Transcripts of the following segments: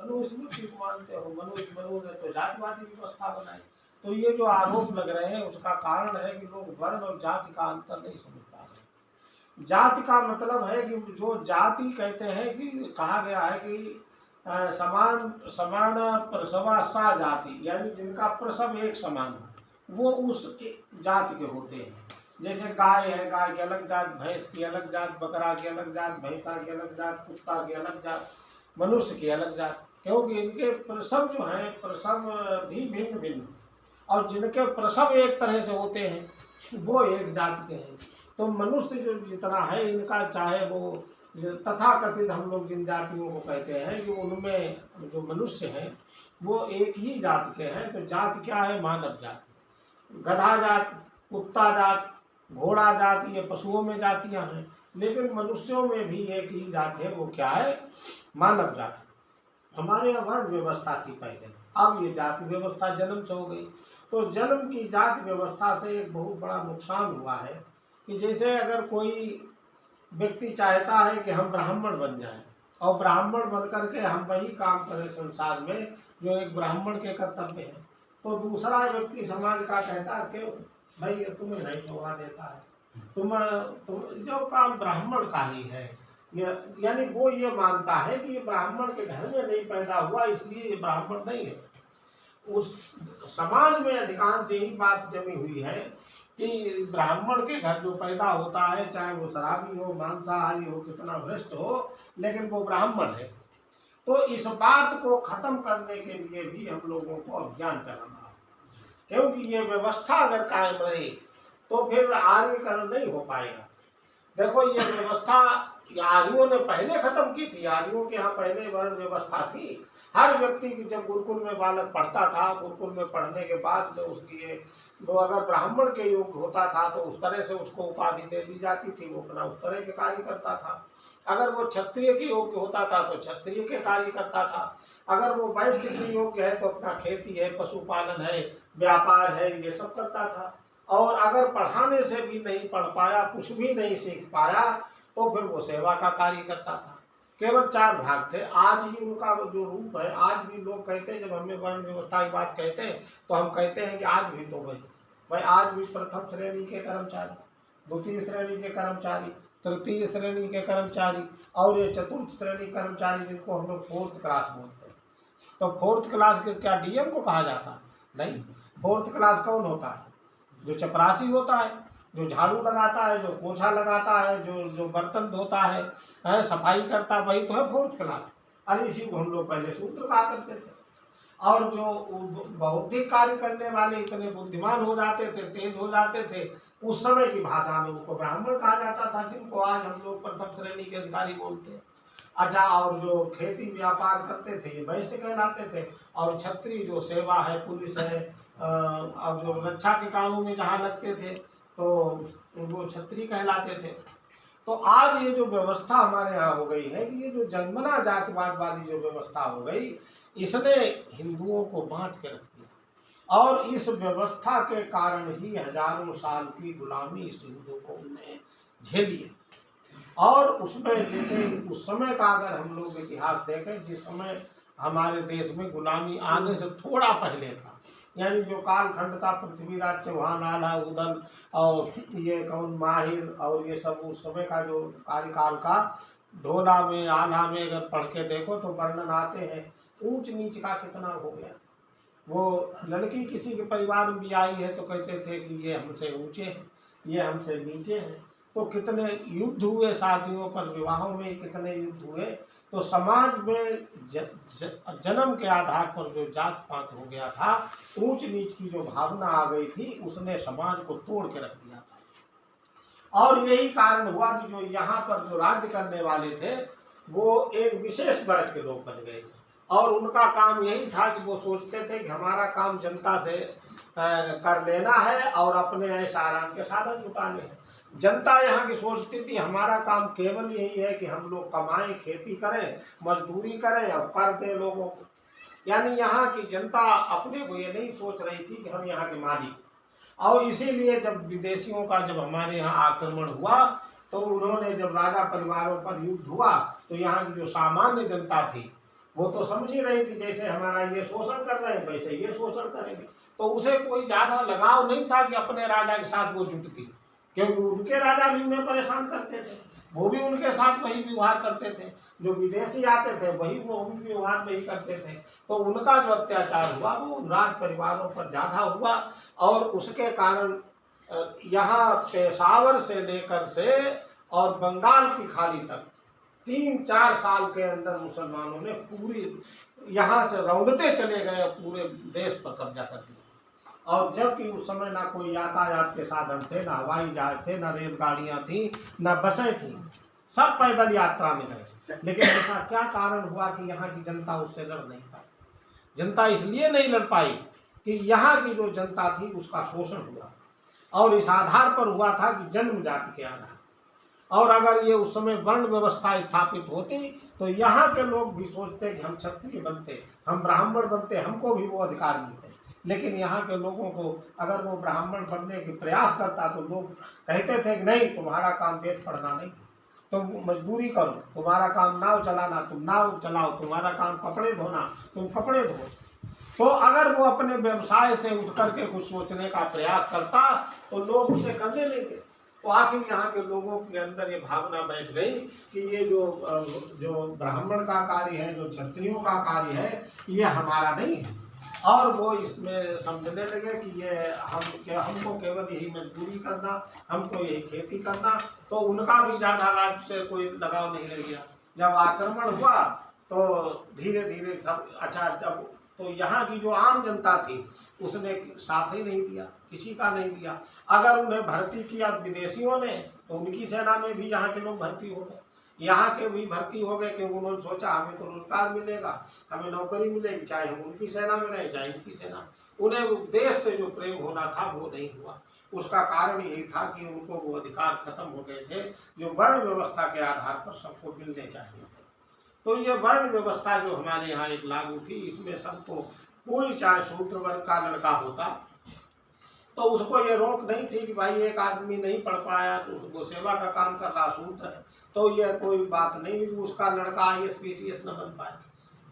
मनुस्मृति को मानते हो, मनु ने तो जातिवादी व्यवस्था बनाई। तो ये जो आरोप लग रहे हैं उसका कारण है कि लोग वर्ण और जाति का अंतर नहीं समझ पा रहे। जाति का मतलब है कि जो जाति कहते हैं कि कहा गया है कि समान समान प्रसवा सा जाति, यानी जिनका प्रसव एक समान हो वो उस जाति के होते हैं। जैसे गाय है, गाय की अलग जात, भैंस की अलग जात, बकरा की अलग जात, भैंसा की अलग जात, कुत्ता की अलग जात, मनुष्य की अलग जात, क्योंकि इनके प्रसव जो है प्रसव भी भिन्न भिन्न, और जिनके प्रसव एक तरह से होते हैं वो एक जाति के हैं। तो मनुष्य जो जितना है इनका, चाहे वो तथा कथित हम लोग जिन जातियों को कहते हैं कि उनमें जो मनुष्य हैं वो एक ही जाति के हैं। तो जाति क्या है? मानव जाति। गधा जात, कुत्ता जात, घोड़ा जाति, ये पशुओं में जातियां हैं, लेकिन मनुष्यों में भी एक ही जाति है, वो क्या है? मानव जाति। हमारे यहाँ वर्ण व्यवस्था थी पहले, अब ये जाति व्यवस्था जन्म से हो गई। तो जन्म की जाति व्यवस्था से एक बहुत बड़ा नुकसान हुआ है कि जैसे अगर कोई व्यक्ति चाहता है कि हम ब्राह्मण बन जाएं और ब्राह्मण बन करके हम वही काम करें संसार में जो एक ब्राह्मण के कर्तव्य है, तो दूसरा व्यक्ति समाज का कहता है क्यों भाई तुम्हें नहीं शोभा देता है, तुम जो काम ब्राह्मण का ही है, यानी वो ये मानता है कि ये ब्राह्मण के घर में नहीं पैदा हुआ इसलिए ये ब्राह्मण नहीं है। उस समाज में अधिकांश यही बात जमी हुई है कि ब्राह्मण के घर जो पैदा होता है, चाहे वो शराबी हो, मांसाहारी हो, कितना भ्रष्ट हो, लेकिन वो ब्राह्मण है। तो इस बात को खत्म करने के लिए भी हम लोगों को अभियान चलाना है, क्योंकि ये व्यवस्था अगर कायम रहे तो फिर आर्यीकरण नहीं हो पाएगा। देखो ये व्यवस्था आर्यों ने पहले खत्म की थी। आर्यों के यहाँ पहले वर्ण व्यवस्था थी। हर व्यक्ति की जब गुरुकुल में बालक पढ़ता था, गुरुकुल में पढ़ने के बाद में उसकी वो अगर ब्राह्मण के योग्य होता था तो उस तरह से उसको उपाधि दे दी जाती थी, वो अपना उस तरह के कार्य करता था। अगर वो क्षत्रिय के योग्य होता था तो क्षत्रिय के कार्य करता था। अगर वो वैश्य के योग्य है तो अपना खेती है, पशुपालन है, व्यापार है, ये सब करता था। और अगर पढ़ाने से भी नहीं पढ़ पाया, कुछ भी नहीं सीख पाया, तो फिर वो सेवा का कार्य करता था। केवल 4 भाग थे। आज ही उनका जो रूप है, आज भी लोग कहते हैं, जब हमें वर्ण व्यवस्था की बात कहते हैं तो हम कहते हैं कि आज भी तो भाई आज भी प्रथम श्रेणी के कर्मचारी, द्वितीय श्रेणी के कर्मचारी, तृतीय श्रेणी के कर्मचारी और ये चतुर्थ श्रेणी कर्मचारी जिनको हम लोग 4th क्लास बोलते हैं। तो 4th क्लास के क्या डीएम को कहा जाता? नहीं। 4th क्लास कौन होता है? जो चपरासी होता है, जो झाड़ू लगाता है, जो पोछा लगाता है, जो बर्तन धोता है, सफाई करता, वही तो है 4th क्लास। और इसी को हम लोग पहले सूत्र कहा करते थे। और जो बौद्धिक कार्य करने वाले इतने बुद्धिमान हो जाते थे, तेज हो जाते थे, उस समय की भाषा में उनको ब्राह्मण कहा जाता था, जिनको आज हम लोग प्रथम श्रेणी के अधिकारी बोलते हैं। अच्छा, और जो खेती व्यापार करते थे ये वैश्य कहलाते थे। और क्षत्रिय जो सेवा है, पुलिस है, अब जो रक्षा के कामों में जहाँ लगते थे तो वो क्षत्रिय कहलाते थे। तो आज ये जो व्यवस्था हमारे यहाँ हो गई है कि ये जो जन्मना जातिवाद वाली जो व्यवस्था हो गई, इसने हिंदुओं को बांट के रख दिया। और इस व्यवस्था के कारण ही हजारों साल की गुलामी इस हिंदू को उन्हें झेली है। और उसमें जैसे उस समय का अगर हम लोग इतिहास देखें, जिस समय हमारे देश में गुलामी आने से थोड़ा पहले का, यानी जो कालखंड था, पृथ्वीराज चौहान, आला उदल और ये कौन माहिर और ये सब उस समय का जो कार्यकाल का, ढोला में आला में अगर पढ़ के देखो तो वर्णन आते हैं ऊंच नीच का कितना हो गया। वो लड़की किसी के परिवार में भी आई है तो कहते थे कि ये हमसे ऊंचे हैं, ये हमसे नीचे हैं। तो कितने युद्ध हुए शादियों पर, विवाहों में कितने युद्ध हुए। तो समाज में जन्म के आधार पर जो जात पात हो गया था, ऊंच नीच की जो भावना आ गई थी, उसने समाज को तोड़ के रख दिया था। और यही कारण हुआ कि जो यहाँ पर जो राज्य करने वाले थे वो एक विशेष वर्ग के लोग बन गए थे। और उनका काम यही था कि वो सोचते थे कि हमारा काम जनता से कर लेना है और अपने ऐसा आराम के साधन जुटाने हैं। जनता यहाँ की सोचती थी हमारा काम केवल यही है कि हम लोग कमाएं, खेती करें, मजदूरी करें और कर दें लोगों को। यानी यहाँ की जनता अपने को ये नहीं सोच रही थी कि हम यहाँ के मालिक। और इसीलिए जब विदेशियों का जब हमारे यहाँ आक्रमण हुआ तो उन्होंने, जब राजा परिवारों पर युद्ध हुआ तो यहाँ की जो सामान्य जनता थी वो तो समझ ही रही थी जैसे हमारा ये शोषण कर रहे हैं वैसे ये शोषण करेंगे। तो उसे कोई ज्यादा लगाव नहीं था कि अपने राजा के साथ वो जुटती, क्योंकि उनके राजा भी उन्हें परेशान करते थे, वो भी उनके साथ वही व्यवहार करते थे, जो विदेशी आते थे वही वो उनके व्यवहार वही करते थे। तो उनका जो अत्याचार हुआ वो राज परिवारों पर ज्यादा हुआ, और उसके कारण यहाँ पेशावर से लेकर से और बंगाल की खाड़ी तक 3-4 साल के अंदर मुसलमानों ने पूरी यहाँ से रौंदते चले गए, पूरे देश पर कब्जा कर दिया। और जबकि उस समय ना कोई यातायात के साधन थे, ना हवाई जहाज थे, ना रेलगाड़ियाँ थी, ना बसें थी, सब पैदल यात्रा में गए। लेकिन ऐसा क्या कारण हुआ कि यहाँ की जनता उससे लड़ नहीं पाई? जनता इसलिए नहीं लड़ पाई कि यहाँ की जो जनता थी उसका शोषण हुआ, और इस आधार पर हुआ था कि जन्म जाति के आधार। और अगर ये उस समय वर्ण व्यवस्था स्थापित होती तो यहाँ के लोग भी सोचते कि हम क्षत्रिय बनते, हम ब्राह्मण बनते, हमको भी वो अधिकार मिलते। लेकिन यहाँ के लोगों को अगर वो ब्राह्मण बनने के प्रयास करता तो लोग कहते थे कि नहीं, तुम्हारा काम वेद पढ़ना नहीं, तुम मजदूरी करो, तुम्हारा काम नाव चलाना तुम नाव चलाओ, तुम्हारा काम कपड़े धोना तुम कपड़े धो। तो अगर वो अपने व्यवसाय से उठ करके कुछ सोचने का प्रयास करता तो लोग उसे करने नहीं थे। तो आखिर यहाँ के लोगों के अंदर ये भावना बैठ गई कि ये जो ब्राह्मण का कार्य है, जो क्षत्रियों का कार्य है, ये हमारा नहीं है। और वो इसमें समझने लगे कि ये हमको केवल यही मजदूरी करना, हमको यही खेती करना। तो उनका भी ज़्यादा राज्य से कोई लगाव नहीं रह गया। जब आक्रमण हुआ तो धीरे धीरे सब अच्छा, जब तो यहाँ की जो आम जनता थी उसने साथ ही नहीं दिया, किसी का नहीं दिया। अगर उन्हें भर्ती किया विदेशियों ने तो उनकी सेना में भी यहाँ के लोग भर्ती हो गए, यहाँ के भी भर्ती हो गए, क्योंकि उन्होंने सोचा हमें तो रोजगार मिलेगा, हमें नौकरी मिलेगी, चाहे हम उनकी सेना में रहें चाहे इनकी सेना। उन्हें देश से जो प्रेम होना था वो नहीं हुआ। उसका कारण यही था कि उनको वो अधिकार खत्म हो गए थे जो वर्ण व्यवस्था के आधार पर सबको मिलने चाहिए। तो ये वर्ण व्यवस्था जो हमारे यहाँ एक लागू थी, इसमें सबको, कोई चाहे शूद्र वर्ग का लड़का होता तो उसको ये रोक नहीं थी कि भाई एक आदमी नहीं पढ़ पाया तो उसको सेवा का काम कर रहा शूद्र है, तो ये कोई बात नहीं कि उसका लड़का IAS PCS न बन पाए,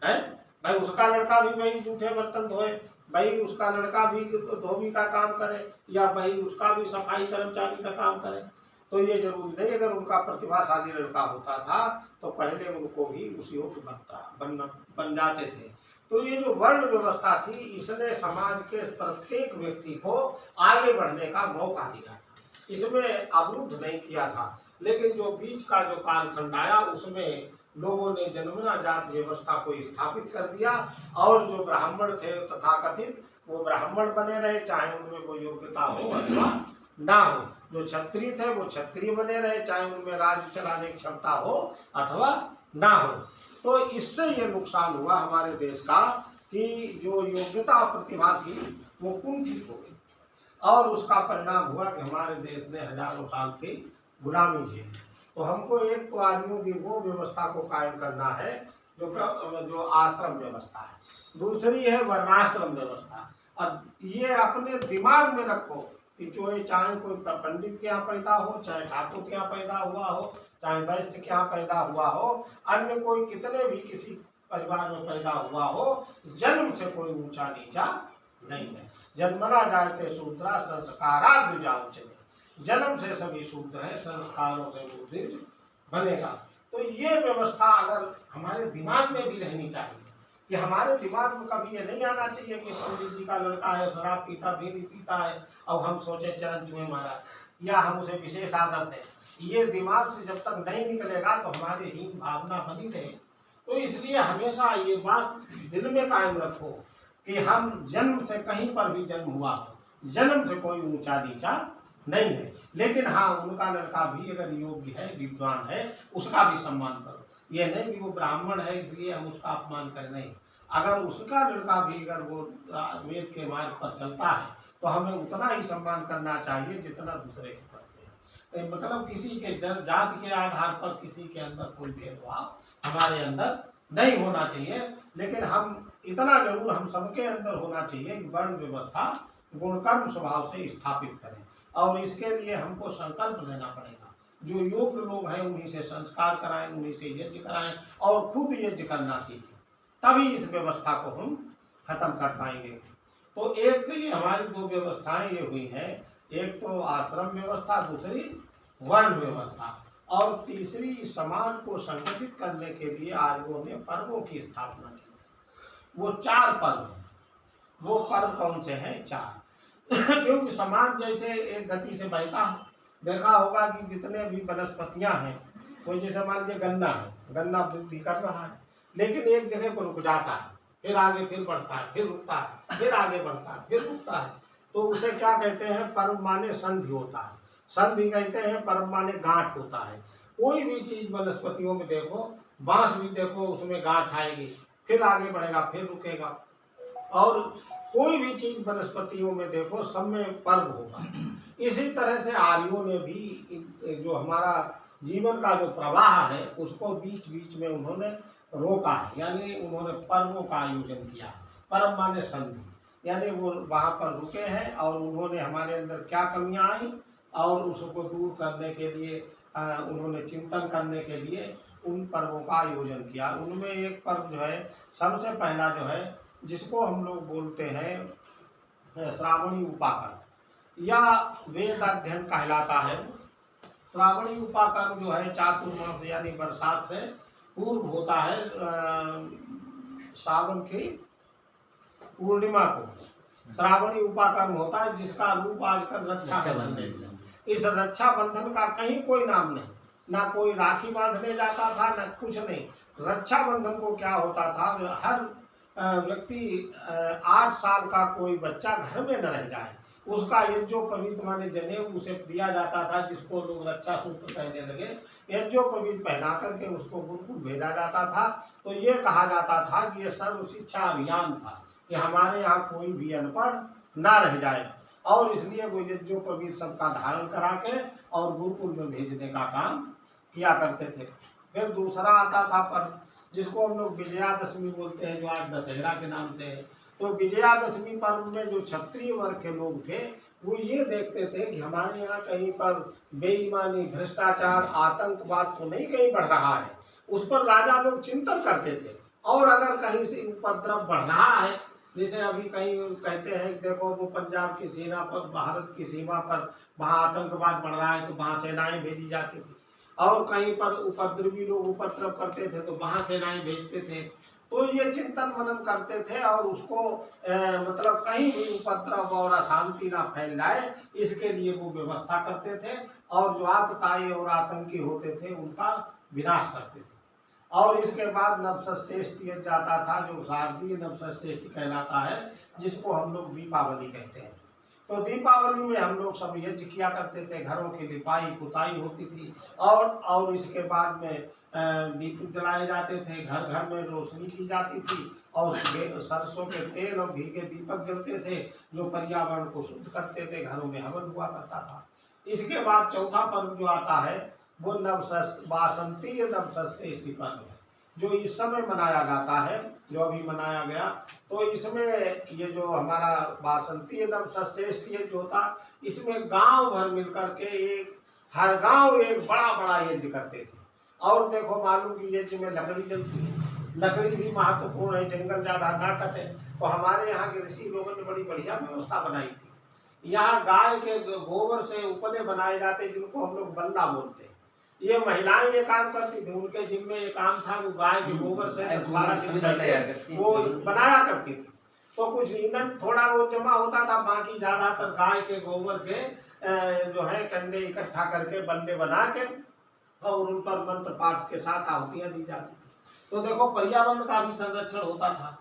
है भाई, उसका लड़का भी भाई जूठे बर्तन धोए, भाई उसका लड़का भी धोबी का काम करे, या भाई उसका भी सफाई कर्मचारी का काम करे। तो ये जरूरी नहीं, अगर उनका प्रतिभाशाली लड़का होता था तो पहले उनको भी उस योग्य बन जाते थे। तो ये जो वर्ण व्यवस्था थी इसने समाज के प्रत्येक व्यक्ति को आगे बढ़ने का मौका दिया था, इसमें अवरुद्ध नहीं किया था। लेकिन जो बीच का जो कालखंड आया उसमें लोगों ने जन्मना जात व्यवस्था को स्थापित कर दिया, और जो ब्राह्मण थे तथाकथित वो ब्राह्मण बने रहे, चाहे उनमें कोई योग्यता हो अथवा ना हो। जो क्षत्रिय थे वो क्षत्रिय बने रहे, चाहे उनमें राज्य चलाने की क्षमता हो अथवा ना हो। तो इससे ये नुकसान हुआ हमारे देश का कि जो योग्यता प्रतिभा थी वो कुंठित हो गई, और उसका परिणाम हुआ कि हमारे देश ने हजारों साल की गुलामी झेली। तो हमको एक तो आदमियों की वो व्यवस्था को कायम करना है जो आश्रम व्यवस्था है, दूसरी है वर्णाश्रम व्यवस्था। और ये अपने दिमाग में रखो कि चाहे कोई पंडित के यहाँ पैदा हो, चाहे ठाकुर के यहाँ पैदा हुआ हो, चाहे वैश्य के यहाँ पैदा हुआ हो, अन्य कोई कितने भी किसी परिवार में पैदा हुआ हो, जन्म से कोई ऊंचा नीचा नहीं है। जन्मना जायते शूद्रा संस्कारात् द्विजा, जन्म से सभी शूद्र है, संस्कारों से बुद्धि बनेगा। तो ये व्यवस्था अगर हमारे दिमाग में भी रहनी चाहिए कि हमारे दिमाग में कभी ये नहीं आना चाहिए कि पंडित जी का लड़का है, शराब पीता बीड़ी पीता है, और हम सोचे चरण छुए महाराज, या हम उसे विशेष आदत है। ये दिमाग से जब तक नहीं निकलेगा तो हमारी हीन भावना बनी रहे। तो इसलिए हमेशा ये बात दिल में कायम रखो कि हम जन्म से कहीं पर भी जन्म हुआ हो, जन्म से कोई ऊंचा नीचा नहीं है। लेकिन हाँ, उनका लड़का भी अगर योग्य है, विद्वान है, उसका भी सम्मान करो। ये नहीं कि वो ब्राह्मण है इसलिए हम उसका अपमान करें, नहीं। अगर उसका लड़का भी अगर वो वेद के मार्ग पर चलता है तो हमें उतना ही सम्मान करना चाहिए जितना दूसरे के करते हैं। मतलब किसी के जाति के आधार पर किसी के अंदर कोई भेदभाव हमारे अंदर नहीं होना चाहिए। लेकिन हम इतना जरूर हम सबके अंदर होना चाहिए कि वर्ण व्यवस्था गुणकर्म स्वभाव से स्थापित करें, और इसके लिए हमको संकल्प लेना पड़ेगा। जो योग्य लोग हैं उन्हीं से संस्कार कराएं, उन्हीं से यज्ञ कराएं, और खुद यज्ञ करना सीखें। तभी इस व्यवस्था को हम खत्म कर पाएंगे। तो एक तो ये हमारी दो व्यवस्थाएं ये हुई हैं, एक तो आश्रम व्यवस्था, दूसरी वर्ण व्यवस्था, और तीसरी समाज को संगठित करने के लिए आर्यों ने पर्वों की स्थापना की। वो 4 पर्व, वो पर्व कौन से हैं? 4। क्योंकि समाज जैसे एक गति से बहता है, देखा होगा कि जितने भी वनस्पतियां हैं, कोई जैसे मान लीजिए गन्ना है, गन्ना वृद्धि कर रहा है, लेकिन एक जगह पर रुक जाता है, फिर आगे फिर बढ़ता है, फिर रुकता है, फिर आगे बढ़ता है, फिर रुकता है, तो उसे क्या कहते हैं? पर्व माने संधि होता है। संधि कहते हैं, पर्व माने गांठ होता है। कोई भी चीज वनस्पतियों में देखो, बांस भी देखो, उसमें गांठ आएगी, फिर आगे बढ़ेगा, फिर रुकेगा। और कोई भी चीज वनस्पतियों में देखो, सब में पर्व होगा। इसी तरह से आर्यों ने भी जो हमारा जीवन का जो प्रवाह है उसको बीच बीच में उन्होंने रोका है, यानी उन्होंने पर्वों का आयोजन किया। पर्व माने संधि, यानी वो वहाँ पर रुके हैं और उन्होंने हमारे अंदर क्या कमियां आई और उसको दूर करने के लिए उन्होंने चिंतन करने के लिए उन पर्वों का आयोजन किया। उनमें एक पर्व जो है, सबसे पहला जो है, जिसको हम लोग बोलते हैं श्रावणी उपाकर्म या वेद अध्ययन कहलाता है। श्रावणी उपाकर्म जो है चातुर्मास यानी बरसात से पूर्व होता है, सावन की पूर्णिमा को श्रावणी उपाकर्म होता है, जिसका रूप आजकल रक्षाबंधन। इस रक्षाबंधन का कहीं कोई नाम नहीं, ना कोई राखी बांधने जाता था, ना कुछ नहीं। रक्षाबंधन को क्या होता था, हर व्यक्ति 8 साल का कोई बच्चा घर में न रह जाए, उसका यज्ञोपवीत माने जनेऊ उसे दिया जाता था, जिसको लोग रक्षा सूत्र कहने लगे। यज्ञोपवीत पहना करके उसको गुरुकुल भेजा जाता था। तो ये कहा जाता था कि ये सर्व शिक्षा अभियान था कि हमारे यहाँ कोई भी अनपढ़ ना रह जाए, और इसलिए वो यज्ञोपवीत सबका धारण करा के और गुरुकुल में भेजने का काम किया करते थे। फिर दूसरा आता था पर्व, जिसको हम लोग विजयादशमी बोलते हैं, जो आज दशहरा के नाम से है। तो विजयादशमी पर्व में जो क्षत्रिय वर्ग के लोग थे, वो ये देखते थे कि हमारे यहाँ कहीं पर बेईमानी, भ्रष्टाचार, आतंकवाद तो नहीं कहीं बढ़ रहा है। उस पर राजा लोग चिंतन करते थे, और अगर कहीं से उपद्रव बढ़ रहा है, जैसे अभी कहीं कहते हैं कि देखो वो पंजाब की सीमा पर, भारत की सीमा पर वहाँ आतंकवाद बढ़ रहा है, तो वहाँ सेनाएं भेजी जाती थी, और कहीं पर उपद्रवी लोग उपद्रव करते थे तो वहाँ सेनाएं भेजते थे। तो ये चिंतन मनन करते थे, और उसको मतलब कहीं भी उपद्रव और अशांति ना फैल जाए, इसके लिए वो व्यवस्था करते थे, और जो आतताई और आतंकी होते थे उनका विनाश करते थे। और इसके बाद नवसश्रेष्ठ यज्ञ जाता था, जो शारदीय नवसश्रेष्ठ कहलाता है, जिसको हम लोग दीपावली कहते हैं। तो दीपावली में हम लोग सब यज्ञ किया करते थे, घरों की लिपाई पुताई होती थी, और इसके बाद में दीप जलाए जाते थे, घर घर में रोशनी की जाती थी, और सरसों के तेल और घी के दीपक जलते थे, जो पर्यावरण को शुद्ध करते थे, घरों में हवन हुआ करता था। इसके बाद चौथा पर्व जो आता है, वो वासंतीय नवसश्रेष्ठी पर्व है, जो इस समय मनाया जाता है, जो अभी मनाया गया। तो इसमें ये जो हमारा वासंतीय नवसश्रेष्ठ यज्ञ होता, इसमें गांव भर मिलकर के हर गांव एक बड़ा बड़ा यज्ञ करते थे। और देखो, मालूम कि यज्ञ में लकड़ी जलती है, लकड़ी भी महत्वपूर्ण है, जंगल ज्यादा ना कटे। तो हमारे यहाँ के ऋषि लोगों ने बड़ी बढ़िया व्यवस्था बनाई थी। यहाँ गाय के गोबर से उपले बनाए जाते, जिनको हम लोग बल्ला बोलते हैं। ये महिलाएं ये काम करती थी, उनके जिम्मे ये काम था, वो गाय के गोबर से 10-12 वो बनाया करती थी। तो कुछ ईंधन थोड़ा वो जमा होता था, बाकी ज्यादातर गाय के गोबर के जो है कंडे इकट्ठा करके बल्ले बना के, और उन पर मंत्र पाठ के साथ आहुतियां दी जाती थी। तो देखो, पर्यावरण का भी संरक्षण होता था,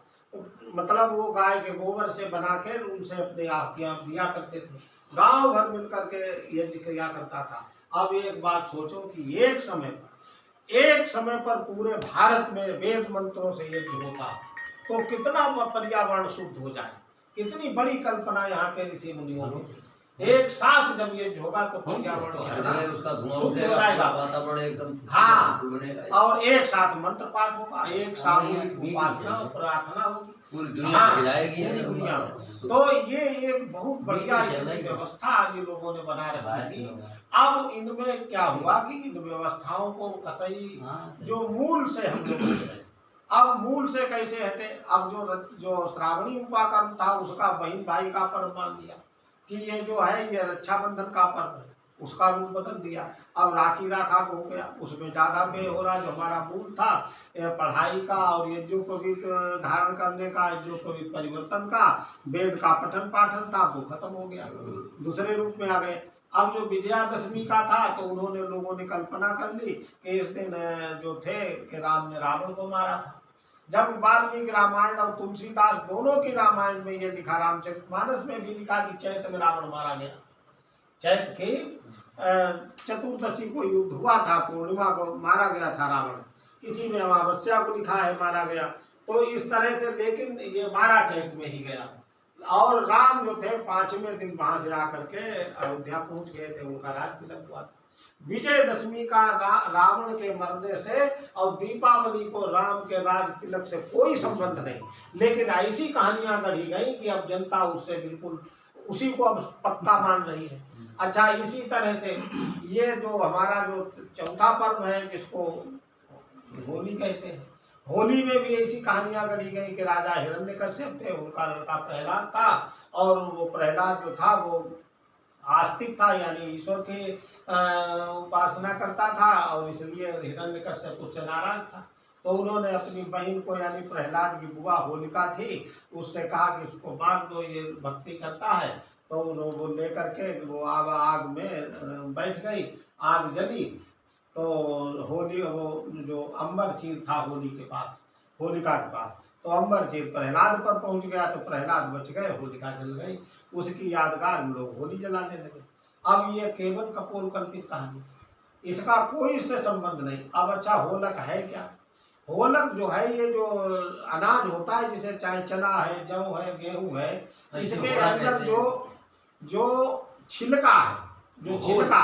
मतलब वो गाय के गोबर से बना के उनसे अपने आहुतियां दिया करते थे। गांव भर मिलकर के यज्ञ किया करता था। अब एक बात सोचो कि एक समय पर पूरे भारत में वेद मंत्रों से यज्ञ होता, तो कितना पर्यावरण शुद्ध हो जाए, कितनी बड़ी कल्पना यहाँ के ऋषि मुनियों ने। एक साथ जब यज्ञ होगा तो पर्यावरण उसका धुआं उठेगा, वातावरण एकदम हाँ बनेगा, और एक साथ मंत्र पाठ होगा, एक साथ उपासना और प्रार्थना होगी, पूरी दुनिया में जाएगी दुनिया में। तो ये एक बहुत बढ़िया व्यवस्था आज ये लोगों ने बना रखी थी। अब इनमें क्या हुआ कि इन व्यवस्थाओं को कतई जो मूल से हम लोग अब मूल से कैसे हटे? अब जो श्रावणी उपाकर्म था उसका बहन भाई का पर्व मान लिया कि ये जो है ये रक्षाबंधन का पर्व है, उसका रूप बदल दिया। अब राखी राखा हो गया, उसमें ज्यादा व्यय हो रहा। जो हमारा मूल था पढ़ाई का और यज्ञोपवीत धारण करने का, यज्ञोपवीत परिवर्तन का, वेद का पठन पाठन था, वो खत्म हो गया, दूसरे रूप में आ गए। अब जो विजयादशमी का था तो उन्होंने लोगों ने कल्पना कर ली कि इस दिन जो थे कि राम ने रावण को मारा था। जब वाल्मीकि रामायण और तुलसीदास दोनों की रामायण में ये लिखा, रामचरितमानस में भी लिखा कि चैत में रावण मारा गया। चैत की चतुर्दशी को युद्ध हुआ था, पूर्णिमा को मारा गया था रावण, किसी में अमावस्या को लिखा है मारा गया। तो इस तरह से, लेकिन ये मारा चैत में ही गया। और राम जो थे 5वें दिन वहां से आकर के अयोध्या पहुंच गए थे, उनका राज तिलक हुआ था। विजयदशमी का रावण के मरने से और दीपावली को राम के राज तिलक से कोई संबंध नहीं, लेकिन ऐसी कहानियां गढ़ी गई कि अब जनता उससे बिल्कुल उसी को अब पक्का मान रही है। अच्छा, इसी तरह से ये जो हमारा जो चौथा पर्व है जिसको होली कहते हैं, होली में भी ऐसी कहानियां गढ़ी गई कि राजा हिरण्यकश्यप थे, उनका लड़का प्रहलाद था, और वो प्रहलाद जो था वो आस्तिक था, यानी ईश्वर की उपासना करता था, और इसलिए हिरण्यकश्यप उससे नाराज था। तो उन्होंने अपनी बहन को, यानी प्रहलाद की बुआ होलिका थी, उससे कहा कि इसको मार दो, ये भक्ति करता है। तो वो लेकर के वो आग में बैठ गई, आग जली। तो होली, वो जो अंबर चीर था होली के पास, होलिका के पास, तो अंबर चीर प्रहलाद पर पहुंच गया, तो प्रहलाद बच गए, होलिका जल गई। उसकी यादगार में लोग होली जलाने लगे। अब ये केवल कपोल कल्पित कहानी, इसका कोई इससे संबंध नहीं। अब अच्छा, होलक है क्या? होलक जो है ये जो अनाज होता है, जिसे चाहे चना है, जौ है, गेहूं है, इसके अंदर जो छिलका है, जो छिलका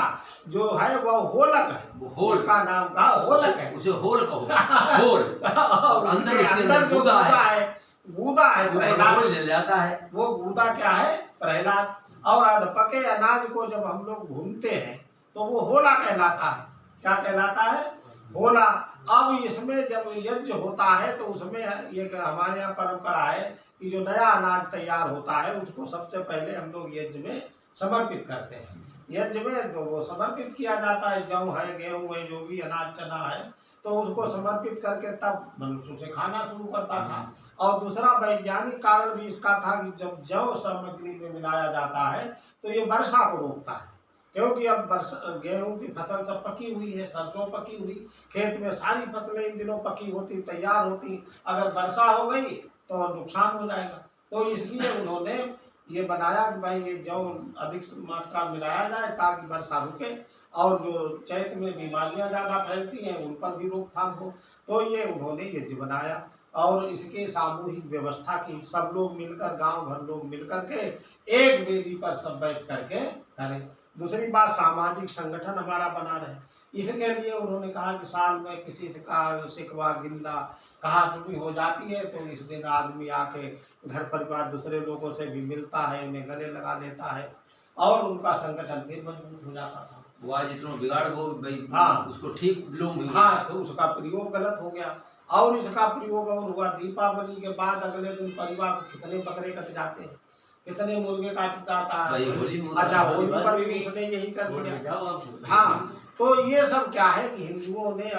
जो है वह होलक है। होल का नाम का होलक है, उसे होल कहो। होल और अंदर जो गूदा है, गूदा है प्रहलाद, जल जाता है। वो गूदा क्या है? प्रहलाद। और अधपके अनाज को जब हम लोग भूनते हैं तो वो होला कहलाता है। क्या कहलाता है? होला। अब इसमें जब यज्ञ होता है तो उसमें ये हमारे यहाँ परंपरा है कि जो नया अनाज तैयार होता है उसको सबसे पहले हम लोग यज्ञ में समर्पित करते हैं। यज्ञ में तो वो समर्पित किया जाता है, जौ है, गेहूं है, जो भी अनाज चना है, तो उसको समर्पित करके तब मनुष्य उसे खाना शुरू करता था। और दूसरा वैज्ञानिक कारण भी इसका था कि जब जौ सामग्री में मिलाया जाता है तो ये वर्षा को रोकता है, क्योंकि अब गेहूं की फसल सब पकी हुई है, सरसों पकी हुई, खेत में सारी फसलें इन दिनों पकी होती, तैयार होती, अगर वर्षा हो गई तो नुकसान हो जाएगा। तो इसलिए उन्होंने ये बनाया कि भाई ये जौ अधिक मात्रा में मिलाया जाए ताकि वर्षा रुके और जो चैत में बीमारियां ज्यादा फैलती हैं उन पर भी रोकथाम हो। तो ये उन्होंने यज्ञ बनाया और इसके सामूहिक व्यवस्था की, सब लोग मिलकर, गांव भर लोग मिलकर के एक वेदी पर सब बैठ करके करें। दूसरी बात, सामाजिक संगठन हमारा बना रहे, इसके लिए उन्होंने कहा कि साल में किसी से का शिकवा गिल्ला कहा सुनी हो जाती है तो इस दिन आदमी आके घर परिवार दूसरे लोगों से भी मिलता है, उन्हें गले लगा लेता है और उनका संगठन फिर मजबूत हो जाता था। वो आज इतना बिगाड़ वो हाँ, उसको ठीक लोग, हाँ, तो उसका प्रयोग गलत हो गया। और इसका प्रयोग और हुआ दीपावली के बाद अगले दिन परिवार को कितने बकरे कट जाते हैं, कितने मुर्गे काट जाता है। अच्छा, होली पर भी उसने यही कर दिया। हाँ, तो ये सब क्या है कि हिंदुओं ने